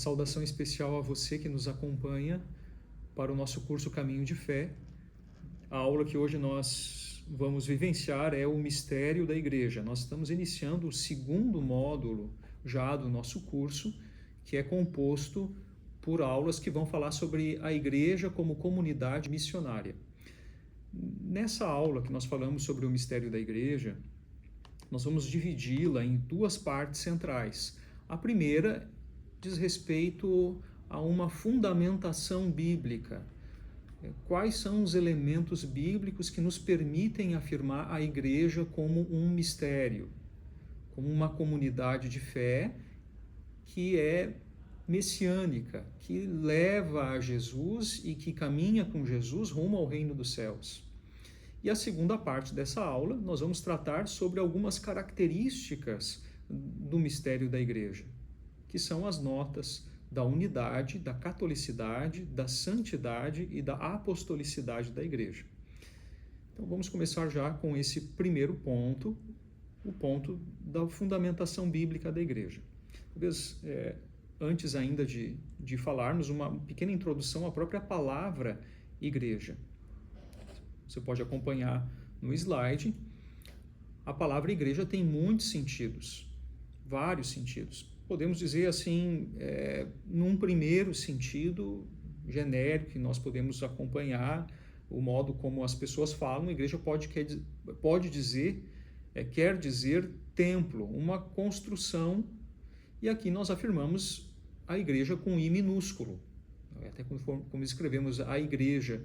saudação especial a você que nos acompanha para o nosso curso Caminho de Fé. A aula que hoje nós vamos vivenciar é o Mistério da Igreja. Nós estamos iniciando o segundo módulo já do nosso curso, que é composto por aulas que vão falar sobre a Igreja como comunidade missionária. Nessa aula que nós falamos sobre o Mistério da Igreja, nós vamos dividi-la em duas partes centrais. A primeira diz respeito a uma fundamentação bíblica. Quais são os elementos bíblicos que nos permitem afirmar a Igreja como um mistério, como uma comunidade de fé que é messiânica, que leva a Jesus e que caminha com Jesus rumo ao reino dos céus. E a segunda parte dessa aula, nós vamos tratar sobre algumas características do mistério da Igreja, que são as notas da unidade, da catolicidade, da santidade e da apostolicidade da Igreja. Então vamos começar já com esse primeiro ponto, o ponto da fundamentação bíblica da Igreja. Talvez, antes ainda de falarmos, uma pequena introdução à própria palavra Igreja. Você pode acompanhar no slide. A palavra igreja tem muitos sentidos, vários sentidos. Podemos dizer assim, num primeiro sentido genérico, que nós podemos acompanhar o modo como as pessoas falam, igreja quer dizer templo, uma construção, e aqui nós afirmamos a igreja com I minúsculo. Até como escrevemos a igreja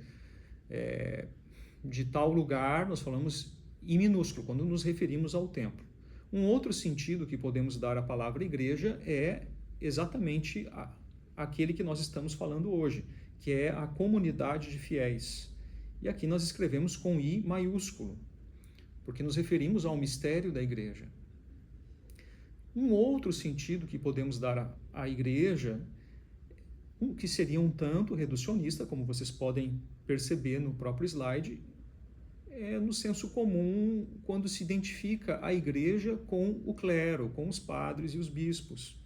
de tal lugar, nós falamos I minúsculo, quando nos referimos ao templo. Um outro sentido que podemos dar à palavra igreja é exatamente aquele que nós estamos falando hoje, que é a comunidade de fiéis. E aqui nós escrevemos com I maiúsculo, porque nos referimos ao mistério da igreja. Um outro sentido que podemos dar à igreja, que seria um tanto reducionista, como vocês podem perceber no próprio slide, é no senso comum quando se identifica a igreja com o clero, com os padres e os bispos.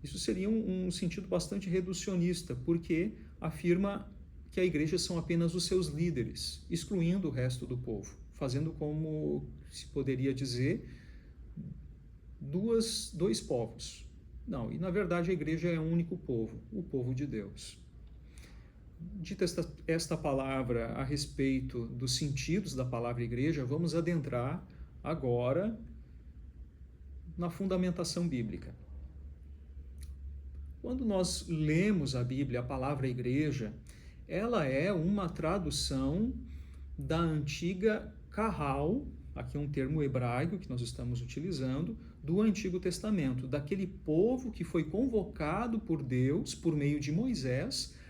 Isso seria um sentido bastante reducionista, porque afirma que a igreja são apenas os seus líderes, excluindo o resto do povo, fazendo como se poderia dizer dois povos. Não, e na verdade a igreja é um único povo, o povo de Deus. Dita esta palavra a respeito dos sentidos da palavra igreja, vamos adentrar agora na fundamentação bíblica. Quando nós lemos a Bíblia, a palavra igreja, ela é uma tradução da antiga kahal, aqui é um termo hebraico que nós estamos utilizando, do Antigo Testamento, daquele povo que foi convocado por Deus, por meio de Moisés,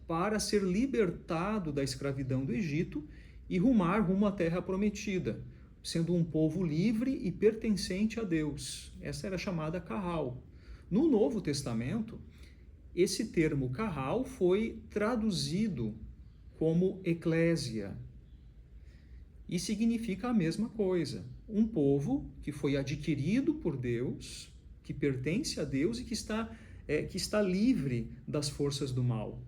para ser libertado da escravidão do Egito e rumar rumo à terra prometida, sendo um povo livre e pertencente a Deus. Essa era chamada kahal. No Novo Testamento, esse termo kahal foi traduzido como eclésia e significa a mesma coisa. Um povo que foi adquirido por Deus, que pertence a Deus e que está livre das forças do mal.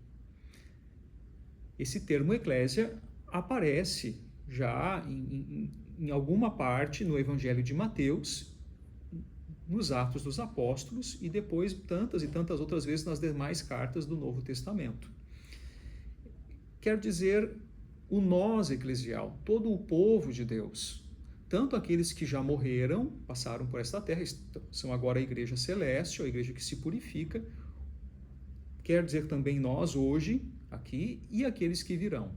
Esse termo eclésia aparece já em alguma parte no Evangelho de Mateus, nos Atos dos Apóstolos e depois tantas e tantas outras vezes nas demais cartas do Novo Testamento. Quer dizer, o nós eclesial, todo o povo de Deus, tanto aqueles que já morreram, passaram por esta terra, são agora a igreja celeste, a igreja que se purifica, quer dizer também nós hoje, aqui, e aqueles que virão.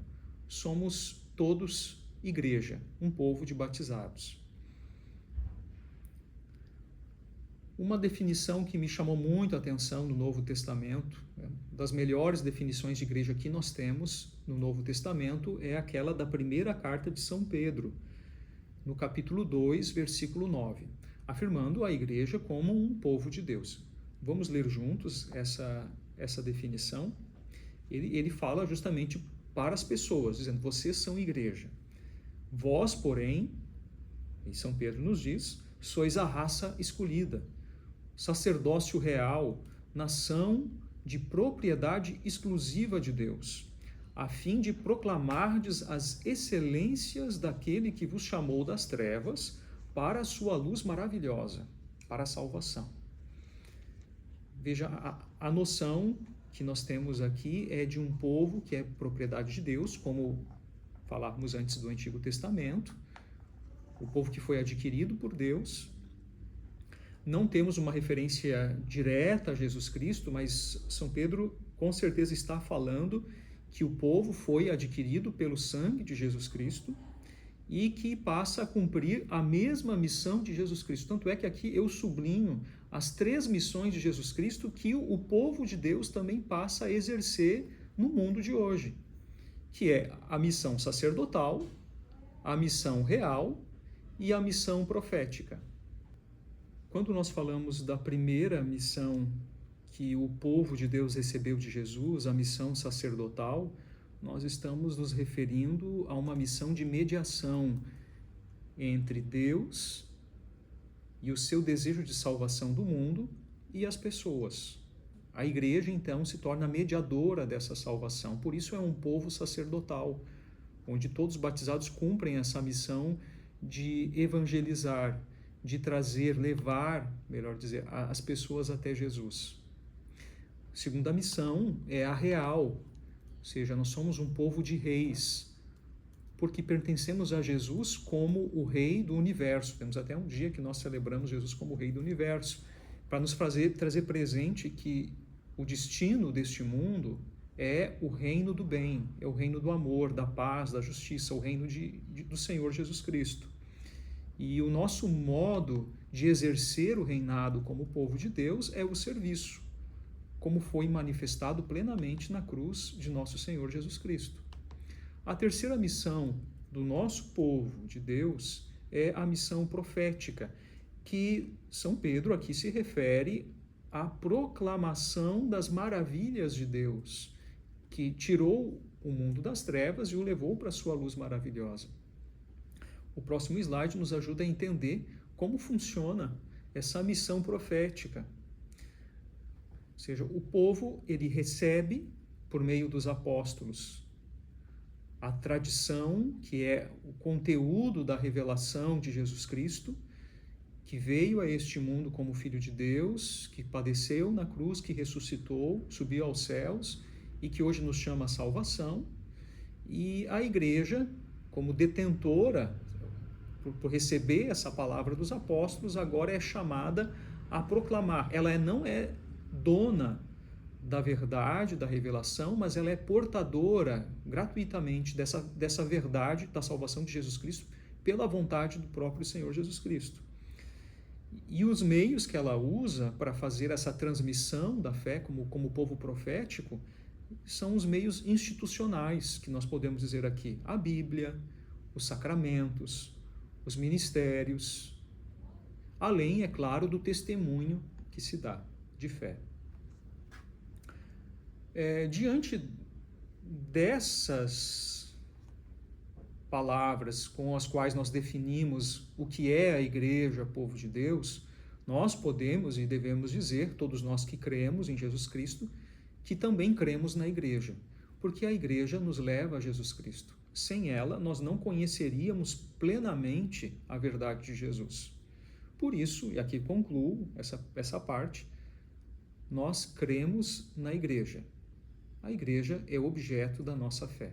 Somos todos igreja, um povo de batizados. Uma definição que me chamou muito a atenção no Novo Testamento, das melhores definições de igreja que nós temos no Novo Testamento, é aquela da primeira carta de São Pedro, no capítulo 2, versículo 9, afirmando a igreja como um povo de Deus. Vamos ler juntos essa definição. Ele fala justamente para as pessoas, dizendo, vocês são igreja. Vós, porém, e São Pedro nos diz, sois a raça escolhida, sacerdócio real, nação de propriedade exclusiva de Deus, a fim de proclamardes as excelências daquele que vos chamou das trevas para a sua luz maravilhosa, para a salvação. Veja, a noção que nós temos aqui é de um povo que é propriedade de Deus, como falávamos antes do Antigo Testamento, o povo que foi adquirido por Deus. Não temos uma referência direta a Jesus Cristo, mas São Pedro com certeza está falando que o povo foi adquirido pelo sangue de Jesus Cristo e que passa a cumprir a mesma missão de Jesus Cristo. Tanto é que aqui eu sublinho as 3 missões de Jesus Cristo que o povo de Deus também passa a exercer no mundo de hoje, que é a missão sacerdotal, a missão real e a missão profética. Quando nós falamos da primeira missão que o povo de Deus recebeu de Jesus, a missão sacerdotal, nós estamos nos referindo a uma missão de mediação entre Deus e o seu desejo de salvação do mundo e as pessoas. A igreja, então, se torna mediadora dessa salvação. Por isso é um povo sacerdotal, onde todos os batizados cumprem essa missão de evangelizar, de trazer, levar, melhor dizer, as pessoas até Jesus. A segunda missão é a real, ou seja, nós somos um povo de reis, porque pertencemos a Jesus como o Rei do Universo. Temos até um dia que nós celebramos Jesus como o Rei do Universo, para nos trazer presente que o destino deste mundo é o reino do bem, é o reino do amor, da paz, da justiça, o reino do Senhor Jesus Cristo. E o nosso modo de exercer o reinado como povo de Deus é o serviço, como foi manifestado plenamente na cruz de nosso Senhor Jesus Cristo. A terceira missão do nosso povo de Deus é a missão profética, que São Pedro aqui se refere à proclamação das maravilhas de Deus, que tirou o mundo das trevas e o levou para a sua luz maravilhosa. O próximo slide nos ajuda a entender como funciona essa missão profética. Ou seja, o povo, ele recebe, por meio dos apóstolos, a tradição, que é o conteúdo da revelação de Jesus Cristo, que veio a este mundo como Filho de Deus, que padeceu na cruz, que ressuscitou, subiu aos céus e que hoje nos chama a salvação. E a igreja, como detentora, por receber essa palavra dos apóstolos, agora é chamada a proclamar. Ela não é dona da verdade, da revelação, mas ela é portadora gratuitamente dessa verdade da salvação de Jesus Cristo pela vontade do próprio Senhor Jesus Cristo. E os meios que ela usa para fazer essa transmissão da fé como povo profético são os meios institucionais, que nós podemos dizer aqui: a Bíblia, os sacramentos, os ministérios, além, é claro, do testemunho que se dá de fé. Diante dessas palavras com as quais nós definimos o que é a igreja, povo de Deus, nós podemos e devemos dizer, todos nós que cremos em Jesus Cristo, que também cremos na igreja, porque a igreja nos leva a Jesus Cristo. Sem ela, nós não conheceríamos plenamente a verdade de Jesus. Por isso, e aqui concluo essa parte, nós cremos na igreja. A igreja é objeto da nossa fé.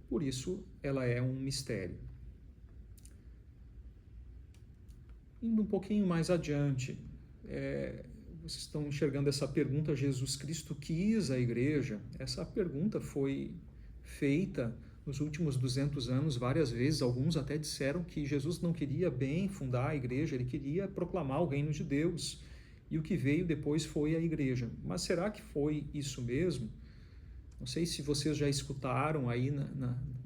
Por isso, ela é um mistério. Indo um pouquinho mais adiante, vocês estão enxergando essa pergunta: Jesus Cristo quis a igreja? Essa pergunta foi feita nos últimos 200 anos várias vezes. Alguns até disseram que Jesus não queria bem fundar a igreja, ele queria proclamar o reino de Deus. E o que veio depois foi a igreja. Mas será que foi isso mesmo? Não sei se vocês já escutaram aí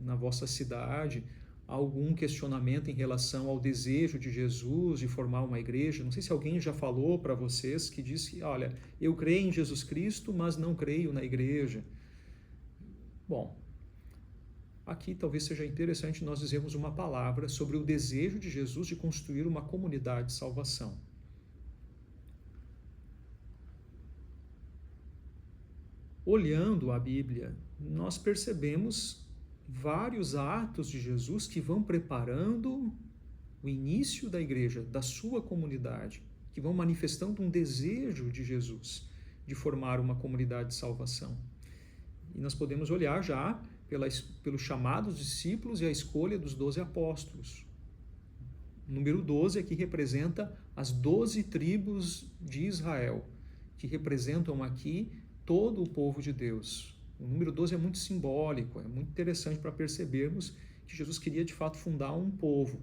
na vossa cidade algum questionamento em relação ao desejo de Jesus de formar uma igreja. Não sei se alguém já falou para vocês que disse: olha, eu creio em Jesus Cristo, mas não creio na igreja. Bom, aqui talvez seja interessante nós dizermos uma palavra sobre o desejo de Jesus de construir uma comunidade de salvação. olhando a Bíblia, nós percebemos vários atos de Jesus que vão preparando o início da igreja, da sua comunidade, que vão manifestando um desejo de Jesus de formar uma comunidade de salvação. E nós podemos olhar já pelos chamados discípulos e a escolha dos 12 apóstolos. O número 12 aqui representa as 12 tribos de Israel, que representam aqui todo o povo de Deus. O número 12 é muito simbólico, é muito interessante para percebermos que Jesus queria de fato fundar um povo.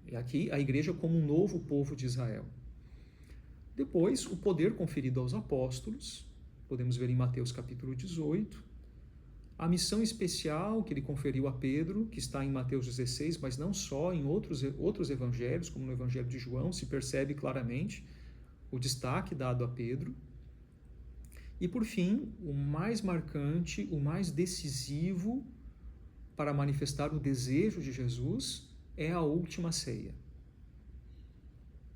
E aqui a igreja como um novo povo de Israel. Depois, o poder conferido aos apóstolos, podemos ver em Mateus capítulo 18, a missão especial que ele conferiu a Pedro, que está em Mateus 16, mas não só, em outros evangelhos, como no evangelho de João, se percebe claramente o destaque dado a Pedro. E por fim, o mais marcante, o mais decisivo para manifestar o desejo de Jesus é a última ceia.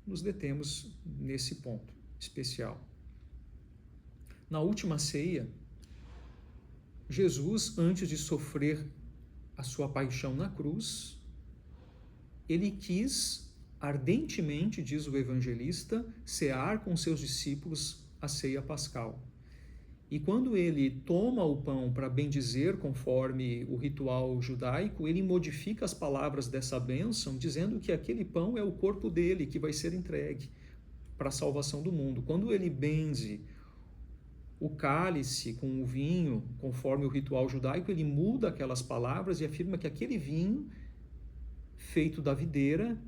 Nos detemos nesse ponto especial. Na última ceia, Jesus, antes de sofrer a sua paixão na cruz, ele quis ardentemente, diz o evangelista, cear com seus discípulos a ceia pascal. E quando ele toma o pão para bendizer conforme o ritual judaico, ele modifica as palavras dessa bênção, dizendo que aquele pão é o corpo dele, que vai ser entregue para a salvação do mundo. Quando ele benze o cálice com o vinho, conforme o ritual judaico, ele muda aquelas palavras e afirma que aquele vinho, feito da videira,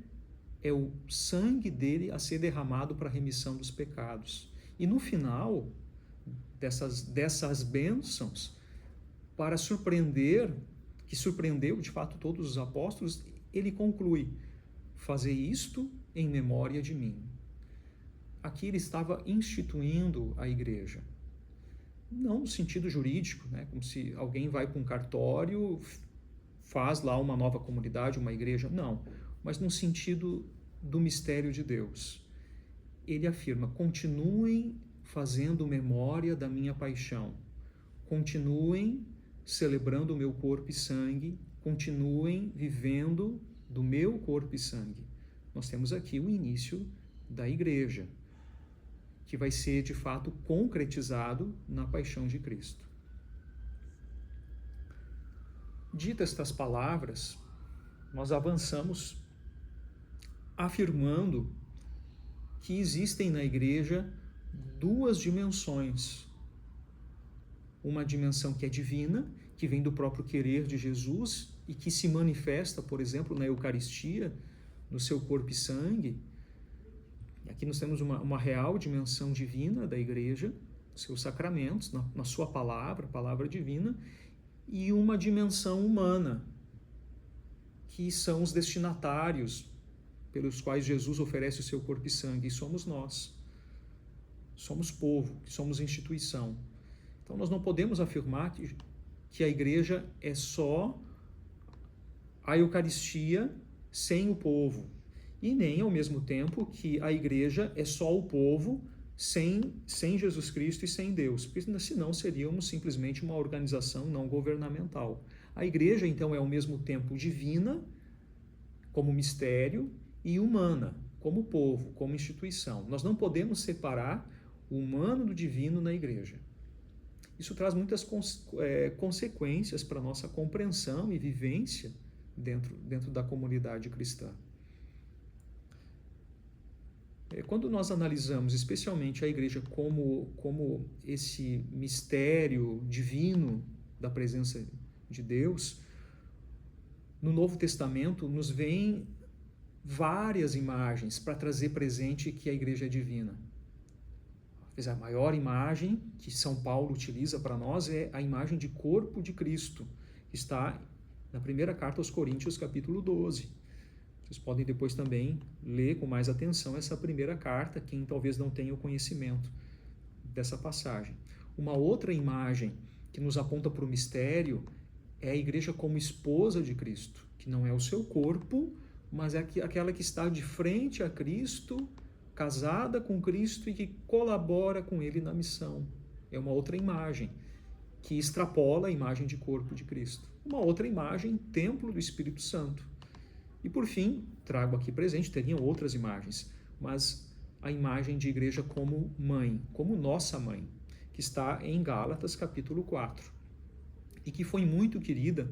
é o sangue dele a ser derramado para a remissão dos pecados. E no final dessas bênçãos, para surpreender, que surpreendeu de fato todos os apóstolos, ele conclui: fazer isto em memória de mim. Aqui ele estava instituindo a igreja. Não no sentido jurídico, né? Como se alguém vai para um cartório, faz lá uma nova comunidade, uma igreja. Não, mas no sentido do mistério de Deus. Ele afirma: continuem fazendo memória da minha paixão, continuem celebrando o meu corpo e sangue, continuem vivendo do meu corpo e sangue. Nós temos aqui o início da igreja, que vai ser de fato concretizado na paixão de Cristo. Ditas estas palavras, nós avançamos afirmando que existem na igreja duas dimensões. Uma dimensão que é divina, que vem do próprio querer de Jesus e que se manifesta, por exemplo, na Eucaristia, no seu corpo e sangue. Aqui nós temos uma real dimensão divina da igreja, seus sacramentos, na sua palavra, palavra divina, e uma dimensão humana, que são os destinatários pelos quais Jesus oferece o seu corpo e sangue, e somos nós. Somos povo, somos instituição. Então nós não podemos afirmar que a igreja é só a Eucaristia sem o povo, e nem ao mesmo tempo que a igreja é só o povo sem Jesus Cristo e sem Deus, porque senão seríamos simplesmente uma organização não governamental. A igreja então é ao mesmo tempo divina, como mistério, e humana, como povo, como instituição. Nós não podemos separar o humano do divino na igreja. Isso traz muitas consequências para a nossa compreensão e vivência dentro da comunidade cristã. Quando nós analisamos especialmente a igreja como esse mistério divino da presença de Deus, no Novo Testamento nos vêm várias imagens para trazer presente que a igreja é divina. A maior imagem que São Paulo utiliza para nós é a imagem de corpo de Cristo, que está na primeira carta aos Coríntios, capítulo 12. Vocês podem depois também ler com mais atenção essa primeira carta, quem talvez não tenha o conhecimento dessa passagem. Uma outra imagem que nos aponta para o mistério é a igreja como esposa de Cristo, que não é o seu corpo, mas é aquela que está de frente a Cristo, casada com Cristo e que colabora com Ele na missão. é uma outra imagem que extrapola a imagem de corpo de Cristo. Uma outra imagem, templo do Espírito Santo. E por fim, trago aqui presente, teriam outras imagens, mas a imagem de igreja como mãe, como nossa mãe, que está em Gálatas capítulo 4, e que foi muito querida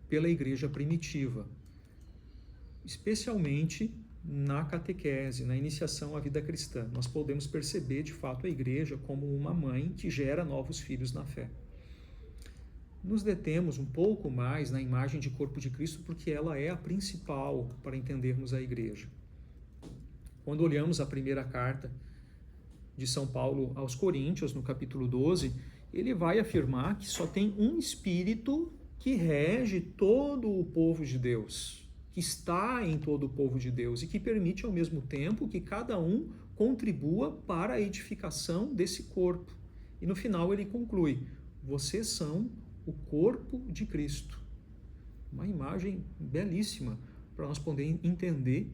pela igreja primitiva, especialmente na catequese, na iniciação à vida cristã. Nós podemos perceber, de fato, a igreja como uma mãe que gera novos filhos na fé. Nos detemos um pouco mais na imagem de corpo de Cristo, porque ela é a principal para entendermos a igreja. Quando olhamos a primeira carta de São Paulo aos Coríntios, no capítulo 12, ele vai afirmar que só tem um Espírito que rege todo o povo de Deus, que está em todo o povo de Deus e que permite ao mesmo tempo que cada um contribua para a edificação desse corpo. E no final ele conclui: vocês são o corpo de Cristo. Uma imagem belíssima para nós podermos entender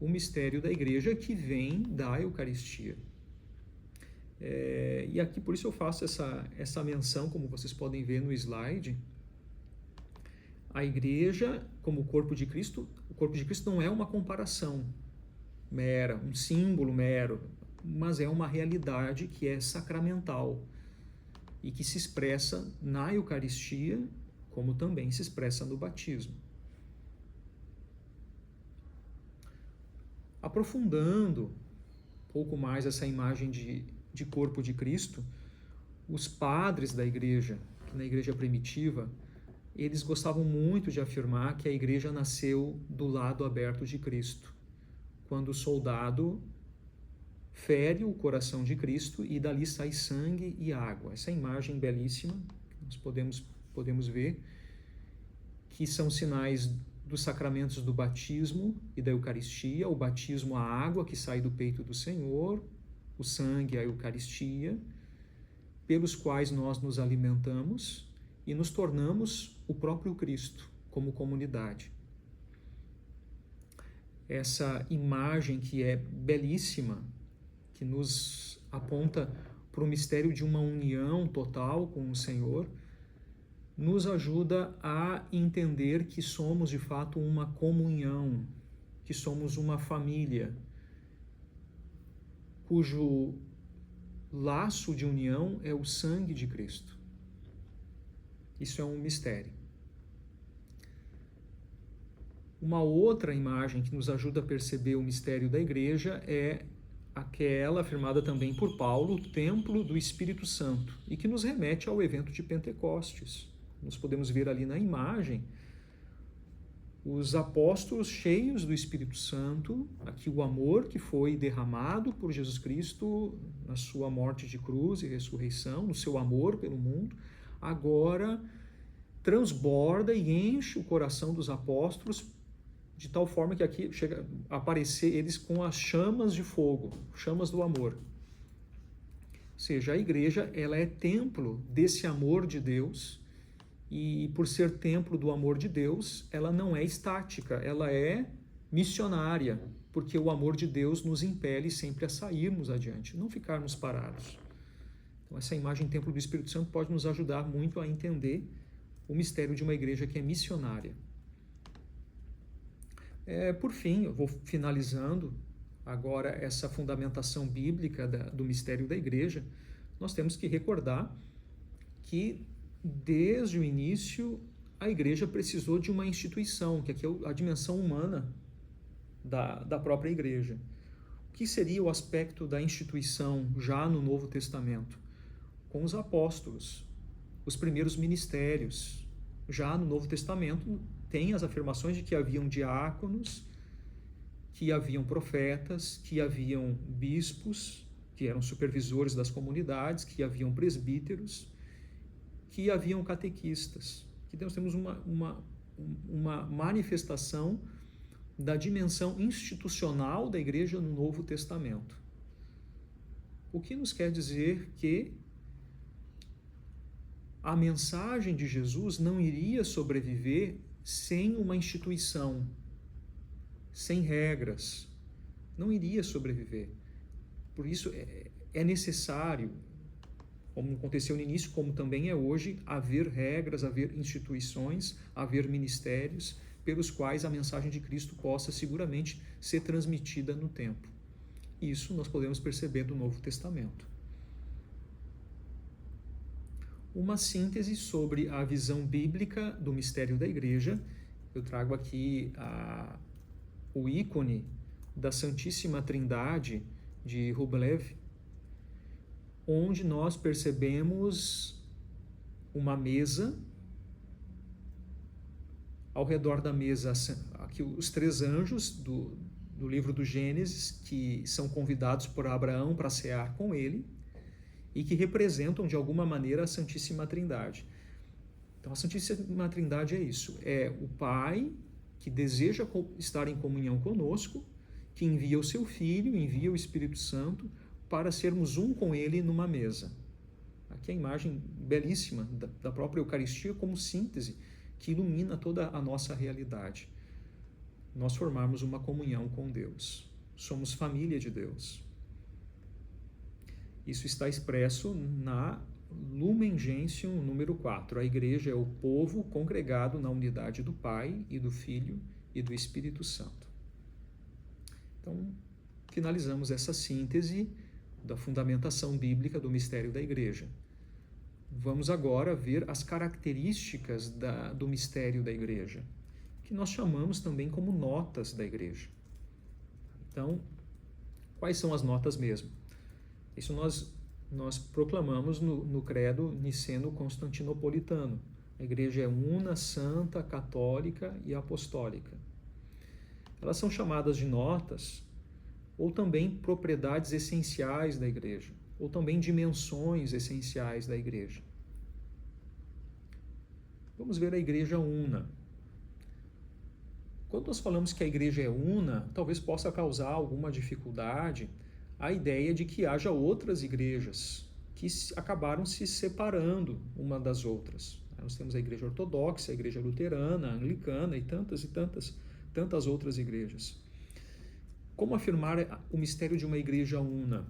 o mistério da igreja que vem da Eucaristia. E aqui por isso eu faço essa menção, como vocês podem ver no slide. A igreja como o corpo de Cristo não é uma comparação mera, um símbolo mero, mas é uma realidade que é sacramental e que se expressa na Eucaristia, como também se expressa no batismo. Aprofundando um pouco mais essa imagem de corpo de Cristo, os padres da igreja, na igreja primitiva, eles gostavam muito de afirmar que a igreja nasceu do lado aberto de Cristo, quando o soldado fere o coração de Cristo e dali sai sangue e água. Essa imagem belíssima, nós podemos ver, que são sinais dos sacramentos do batismo e da Eucaristia: o batismo, a água que sai do peito do Senhor, o sangue, a Eucaristia, pelos quais nós nos alimentamos e nos tornamos o próprio Cristo como comunidade. Essa imagem que é belíssima, que nos aponta para o mistério de uma união total com o Senhor, nos ajuda a entender que somos de fato uma comunhão, que somos uma família, cujo laço de união é o sangue de Cristo. Isso é um mistério. Uma outra imagem que nos ajuda a perceber o mistério da igreja é aquela afirmada também por Paulo, o templo do Espírito Santo, e que nos remete ao evento de Pentecostes. Nós podemos ver ali na imagem os apóstolos cheios do Espírito Santo, aqui o amor que foi derramado por Jesus Cristo na sua morte de cruz e ressurreição, no seu amor pelo mundo, agora transborda e enche o coração dos apóstolos, de tal forma que aqui chega a aparecer eles com as chamas de fogo, chamas do amor. Ou seja, a igreja, ela é templo desse amor de Deus, e por ser templo do amor de Deus, ela não é estática, ela é missionária, porque o amor de Deus nos impele sempre a sairmos adiante, não ficarmos parados. Então essa imagem templo do Espírito Santo pode nos ajudar muito a entender o mistério de uma igreja que é missionária. Por fim, eu vou finalizando agora essa fundamentação bíblica do mistério da igreja. Nós temos que recordar que desde o início a igreja precisou de uma instituição, que aqui é a dimensão humana da própria igreja. O que seria o aspecto da instituição já no Novo Testamento? Com os apóstolos, os primeiros ministérios. Já no Novo Testamento tem as afirmações de que haviam diáconos, que haviam profetas, que haviam bispos, que eram supervisores das comunidades, que haviam presbíteros, que haviam catequistas. Que nós temos uma manifestação da dimensão institucional da igreja no Novo Testamento. O que nos quer dizer que a mensagem de Jesus não iria sobreviver sem uma instituição, sem regras. Não iria sobreviver. Por isso é necessário, como aconteceu no início, como também é hoje, haver regras, haver instituições, haver ministérios pelos quais a mensagem de Cristo possa seguramente ser transmitida no tempo. Isso nós podemos perceber do Novo Testamento. Uma síntese sobre a visão bíblica do mistério da Igreja. Eu trago aqui o ícone da Santíssima Trindade de Rublev, onde nós percebemos uma mesa. Ao redor da mesa, aqui os 3 anjos do livro do Gênesis, que são convidados por Abraão para cear com ele e que representam, de alguma maneira, a Santíssima Trindade. Então, a Santíssima Trindade é isso, é o Pai que deseja estar em comunhão conosco, que envia o seu Filho, envia o Espírito Santo para sermos um com ele numa mesa. Aqui a imagem belíssima da própria Eucaristia como síntese que ilumina toda a nossa realidade. Nós formarmos uma comunhão com Deus. Somos família de Deus. Isso está expresso na Lumen Gentium número 4. A igreja é o povo congregado na unidade do Pai e do Filho e do Espírito Santo. Então, finalizamos essa síntese da fundamentação bíblica do mistério da igreja. Vamos agora ver as características do mistério da igreja, que nós chamamos também como notas da igreja. Então, quais são as notas mesmo? Isso nós proclamamos no credo niceno-constantinopolitano. A igreja é una, santa, católica e apostólica. Elas são chamadas de notas, ou também propriedades essenciais da igreja, ou também dimensões essenciais da igreja. Vamos ver a igreja una. Quando nós falamos que a igreja é una, talvez possa causar alguma dificuldade a ideia de que haja outras igrejas que acabaram se separando uma das outras. Nós temos a igreja ortodoxa, a igreja luterana, a anglicana e tantas outras igrejas. Como afirmar o mistério de uma igreja una?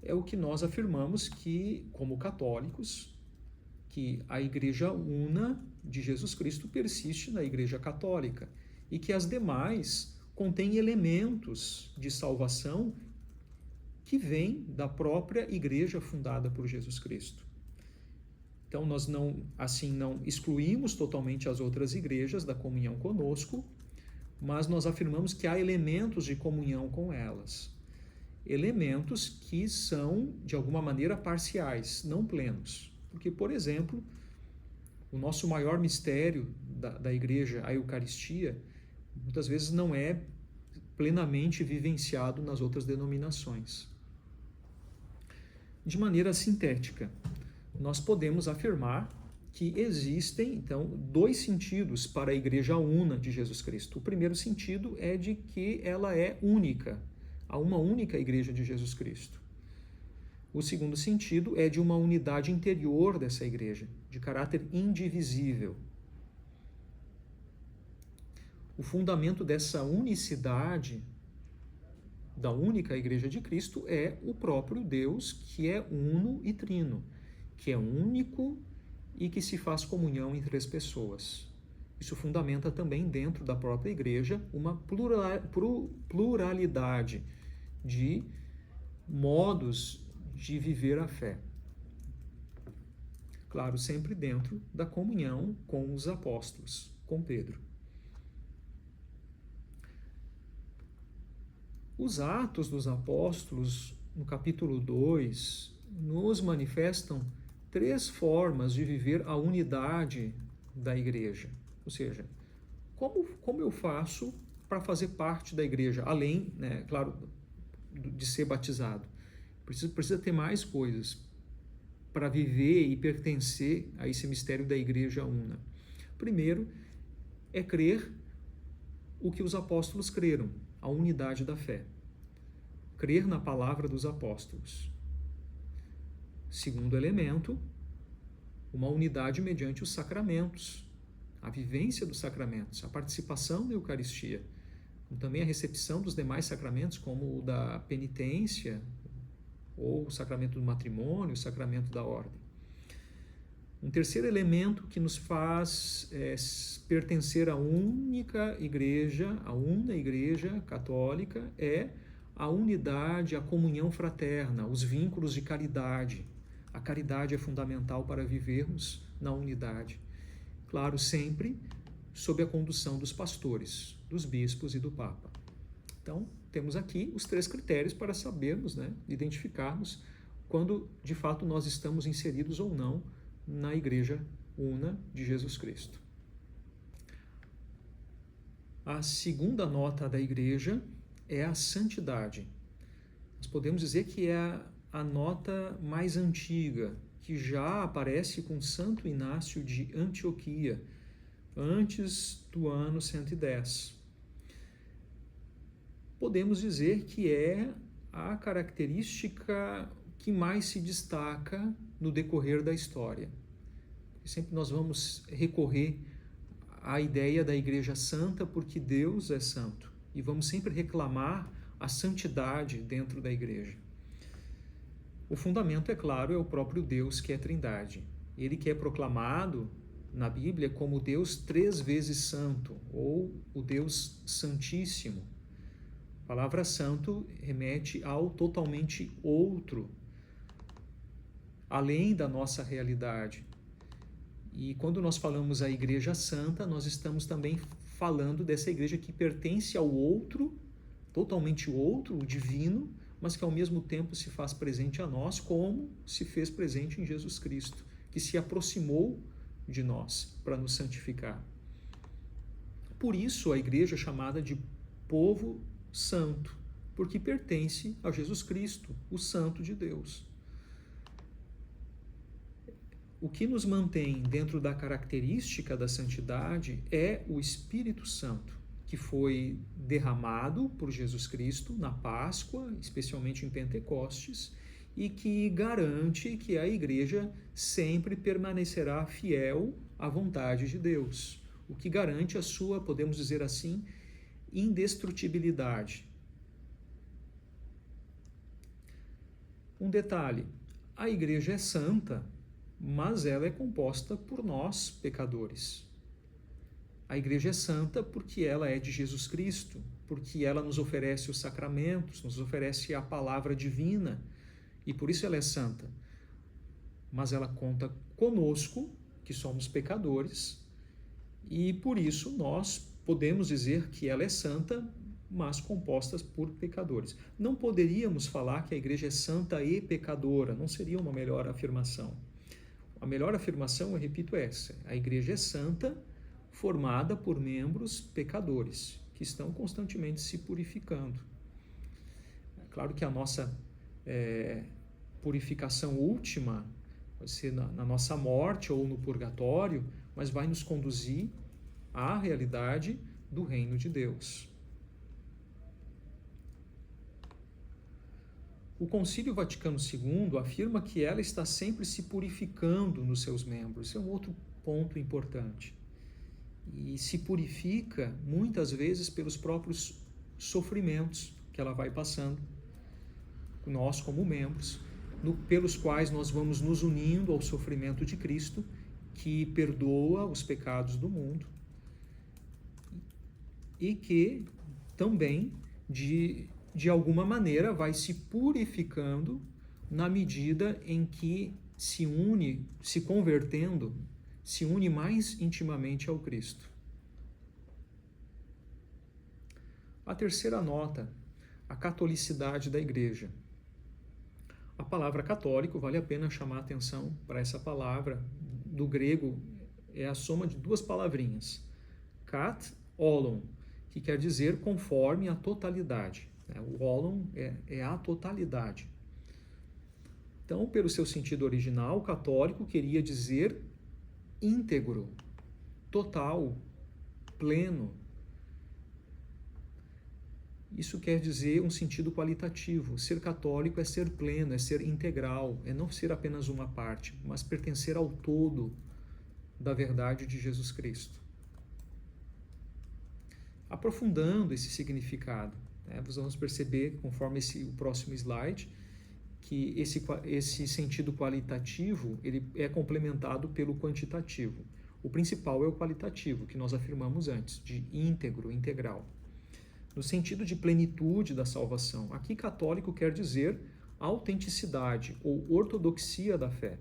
É o que nós afirmamos que, como católicos, que a igreja una de Jesus Cristo persiste na igreja católica e que as demais contêm elementos de salvação que vêm da própria igreja fundada por Jesus Cristo. Então, nós não excluímos totalmente as outras igrejas da comunhão conosco, mas nós afirmamos que há elementos de comunhão com elas. Elementos que são, de alguma maneira, parciais, não plenos. Porque, por exemplo, o nosso maior mistério da igreja, a Eucaristia, muitas vezes não é plenamente vivenciado nas outras denominações. De maneira sintética, nós podemos afirmar que existem, então, 2 sentidos para a igreja una de Jesus Cristo. O primeiro sentido é de que ela é única, há uma única igreja de Jesus Cristo. O segundo sentido é de uma unidade interior dessa igreja, de caráter indivisível. O fundamento dessa unicidade da única igreja de Cristo é o próprio Deus, que é uno e trino, que é único e que se faz comunhão em 3 pessoas. Isso fundamenta também dentro da própria igreja uma pluralidade de modos de viver a fé. Claro, sempre dentro da comunhão com os apóstolos, com Pedro. Os Atos dos Apóstolos, no capítulo 2, nos manifestam 3 formas de viver a unidade da igreja. Ou seja, como eu faço para fazer parte da igreja, além, claro, de ser batizado? Precisa ter mais coisas para viver e pertencer a esse mistério da igreja una. Primeiro, é crer o que os apóstolos creram, a unidade da fé. Crer na palavra dos apóstolos. Segundo elemento, uma unidade mediante os sacramentos, a vivência dos sacramentos, a participação na Eucaristia, também a recepção dos demais sacramentos, como o da penitência, ou o sacramento do matrimônio, o sacramento da ordem. Um terceiro elemento que nos faz pertencer à única igreja, à una igreja católica, é a unidade, a comunhão fraterna, os vínculos de caridade. A caridade é fundamental para vivermos na unidade. Claro, sempre sob a condução dos pastores, dos bispos e do Papa. Então, temos aqui os 3 critérios para sabermos, identificarmos quando de fato nós estamos inseridos ou não na Igreja Una de Jesus Cristo. A segunda nota da Igreja é a santidade. Nós podemos dizer que é a nota mais antiga, que já aparece com Santo Inácio de Antioquia, antes do ano 110. Podemos dizer que é a característica que mais se destaca no decorrer da história. Sempre nós vamos recorrer à ideia da Igreja Santa porque Deus é santo e vamos sempre reclamar a santidade dentro da Igreja. O fundamento, é claro, é o próprio Deus, que é a Trindade. Ele que é proclamado na Bíblia como Deus 3 vezes santo, ou o Deus Santíssimo. A palavra santo remete ao totalmente outro, além da nossa realidade. E quando nós falamos a Igreja Santa, nós estamos também falando dessa igreja que pertence ao outro, totalmente outro, o divino, mas que ao mesmo tempo se faz presente a nós, como se fez presente em Jesus Cristo, que se aproximou de nós para nos santificar. Por isso a igreja é chamada de povo santo, porque pertence a Jesus Cristo, o Santo de Deus. O que nos mantém dentro da característica da santidade é o Espírito Santo, que foi derramado por Jesus Cristo na Páscoa, especialmente em Pentecostes, e que garante que a igreja sempre permanecerá fiel à vontade de Deus, o que garante a sua, podemos dizer assim, indestrutibilidade. Um detalhe, a igreja é santa, mas ela é composta por nós, pecadores. A igreja é santa porque ela é de Jesus Cristo, porque ela nos oferece os sacramentos, nos oferece a palavra divina, e por isso ela é santa. Mas ela conta conosco, que somos pecadores, e por isso nós podemos dizer que ela é santa, mas composta por pecadores. Não poderíamos falar que a igreja é santa e pecadora, não seria uma melhor afirmação. A melhor afirmação, eu repito, é essa: a igreja é santa, formada por membros pecadores, que estão constantemente se purificando. É claro que a nossa purificação última pode ser na nossa morte ou no purgatório, mas vai nos conduzir à realidade do reino de Deus. O Concílio Vaticano II afirma que ela está sempre se purificando nos seus membros. Esse é um outro ponto importante. E se purifica muitas vezes pelos próprios sofrimentos que ela vai passando, nós como membros, pelos quais nós vamos nos unindo ao sofrimento de Cristo, que perdoa os pecados do mundo e que também de alguma maneira vai se purificando na medida em que se une, se convertendo, se une mais intimamente ao Cristo. A terceira nota, a catolicidade da igreja. A palavra católico, vale a pena chamar a atenção para essa palavra, do grego é a soma de 2 palavrinhas, kat, olon, que quer dizer conforme a totalidade. O olon é a totalidade. Então, pelo seu sentido original, católico queria dizer íntegro, total, pleno. Isso quer dizer um sentido qualitativo. Ser católico é ser pleno, é ser integral, é não ser apenas uma parte, mas pertencer ao todo da verdade de Jesus Cristo. Aprofundando esse significado, nós vamos perceber, conforme o próximo slide, que esse sentido qualitativo ele é complementado pelo quantitativo. O principal é o qualitativo, que nós afirmamos antes, de íntegro, integral. No sentido de plenitude da salvação, aqui católico quer dizer autenticidade ou ortodoxia da fé.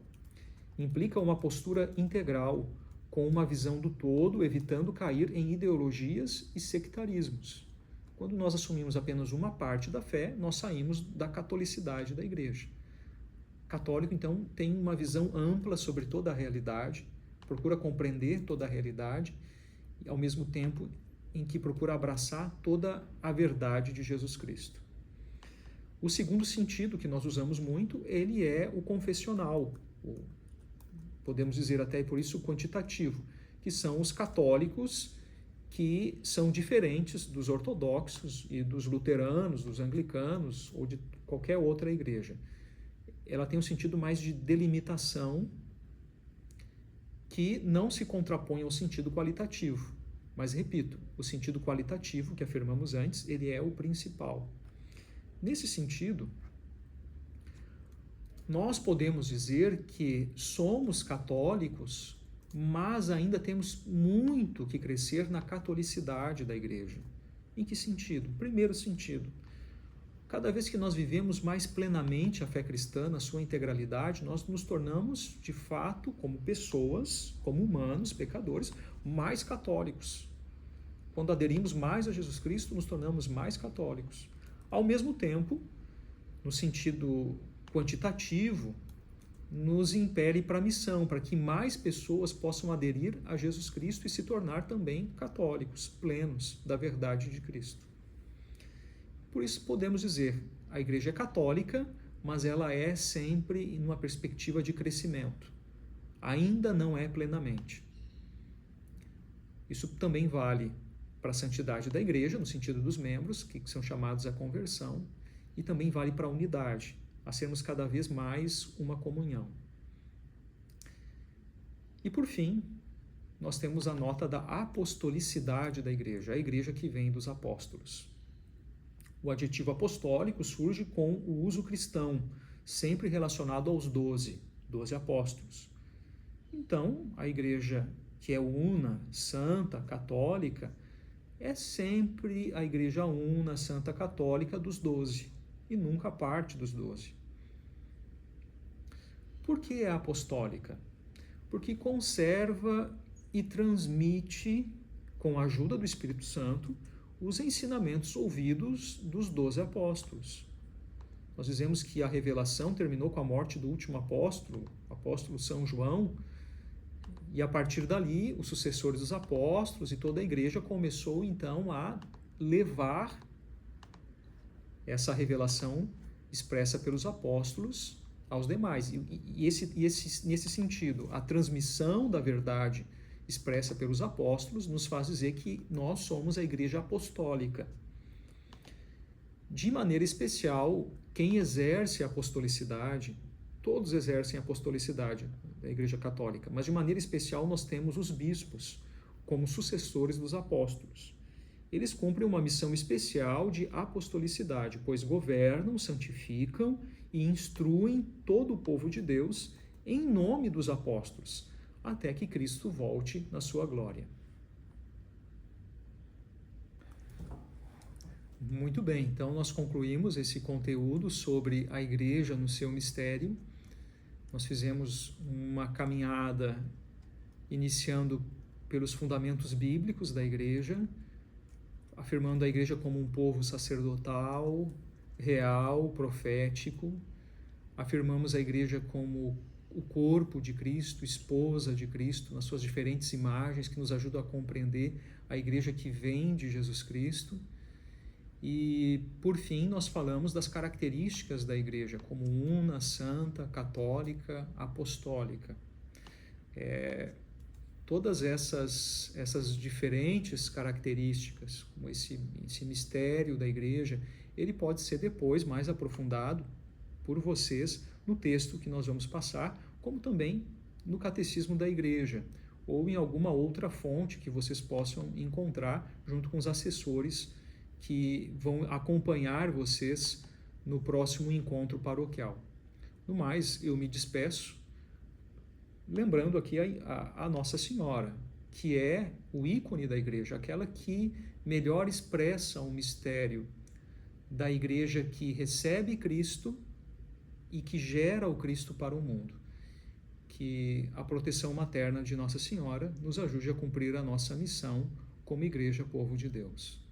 Implica uma postura integral, com uma visão do todo, evitando cair em ideologias e sectarismos. Quando nós assumimos apenas uma parte da fé, nós saímos da catolicidade da Igreja. Católico, então, tem uma visão ampla sobre toda a realidade, procura compreender toda a realidade, e, ao mesmo tempo em que procura abraçar toda a verdade de Jesus Cristo. O segundo sentido que nós usamos muito, ele é o confessional, podemos dizer até por isso o quantitativo, que são os católicos que são diferentes dos ortodoxos e dos luteranos, dos anglicanos ou de qualquer outra igreja. Ela tem um sentido mais de delimitação que não se contrapõe ao sentido qualitativo. Mas, repito, o sentido qualitativo que afirmamos antes, ele é o principal. Nesse sentido, nós podemos dizer que somos católicos, mas ainda temos muito que crescer na catolicidade da Igreja. Em que sentido? Primeiro sentido, cada vez que nós vivemos mais plenamente a fé cristã na sua integralidade, nós nos tornamos, de fato, como pessoas, como humanos, pecadores, mais católicos. Quando aderimos mais a Jesus Cristo, nos tornamos mais católicos. Ao mesmo tempo, no sentido quantitativo, nos impele para a missão, para que mais pessoas possam aderir a Jesus Cristo e se tornar também católicos, plenos da verdade de Cristo. Por isso podemos dizer, a Igreja é católica, mas ela é sempre numa perspectiva de crescimento. Ainda não é plenamente. Isso também vale para a santidade da Igreja, no sentido dos membros, que são chamados à conversão, e também vale para a unidade, a sermos cada vez mais uma comunhão. E por fim, nós temos a nota da apostolicidade da Igreja, a Igreja que vem dos apóstolos. O adjetivo apostólico surge com o uso cristão, sempre relacionado aos 12 apóstolos. Então, a Igreja que é una, santa, católica, é sempre a Igreja una, santa, católica dos 12 e nunca parte dos 12. Por que é apostólica? Porque conserva e transmite, com a ajuda do Espírito Santo, os ensinamentos ouvidos dos 12 apóstolos. Nós dizemos que a revelação terminou com a morte do último apóstolo, o apóstolo São João, e a partir dali, os sucessores dos apóstolos e toda a igreja começou então a levar essa revelação expressa pelos apóstolos aos demais. Nesse sentido, a transmissão da verdade expressa pelos apóstolos nos faz dizer que nós somos a igreja apostólica. De maneira especial, quem exerce a apostolicidade, todos exercem a apostolicidade da Igreja Católica, mas de maneira especial nós temos os bispos como sucessores dos apóstolos. Eles cumprem uma missão especial de apostolicidade, pois governam, santificam e instruem todo o povo de Deus em nome dos apóstolos, até que Cristo volte na sua glória. Muito bem, então nós concluímos esse conteúdo sobre a Igreja no seu mistério. Nós fizemos uma caminhada iniciando pelos fundamentos bíblicos da Igreja, afirmando a Igreja como um povo sacerdotal, real, profético. Afirmamos a Igreja como o corpo de Cristo, esposa de Cristo, nas suas diferentes imagens que nos ajudam a compreender a Igreja que vem de Jesus Cristo. E, por fim, nós falamos das características da Igreja como una, santa, católica, apostólica. Todas essas diferentes características, como esse mistério da Igreja, ele pode ser depois mais aprofundado por vocês no texto que nós vamos passar, como também no Catecismo da Igreja, ou em alguma outra fonte que vocês possam encontrar junto com os assessores que vão acompanhar vocês no próximo encontro paroquial. No mais, eu me despeço, lembrando aqui a Nossa Senhora, que é o ícone da igreja, aquela que melhor expressa o mistério da igreja que recebe Cristo e que gera o Cristo para o mundo. Que a proteção materna de Nossa Senhora nos ajude a cumprir a nossa missão como Igreja Povo de Deus.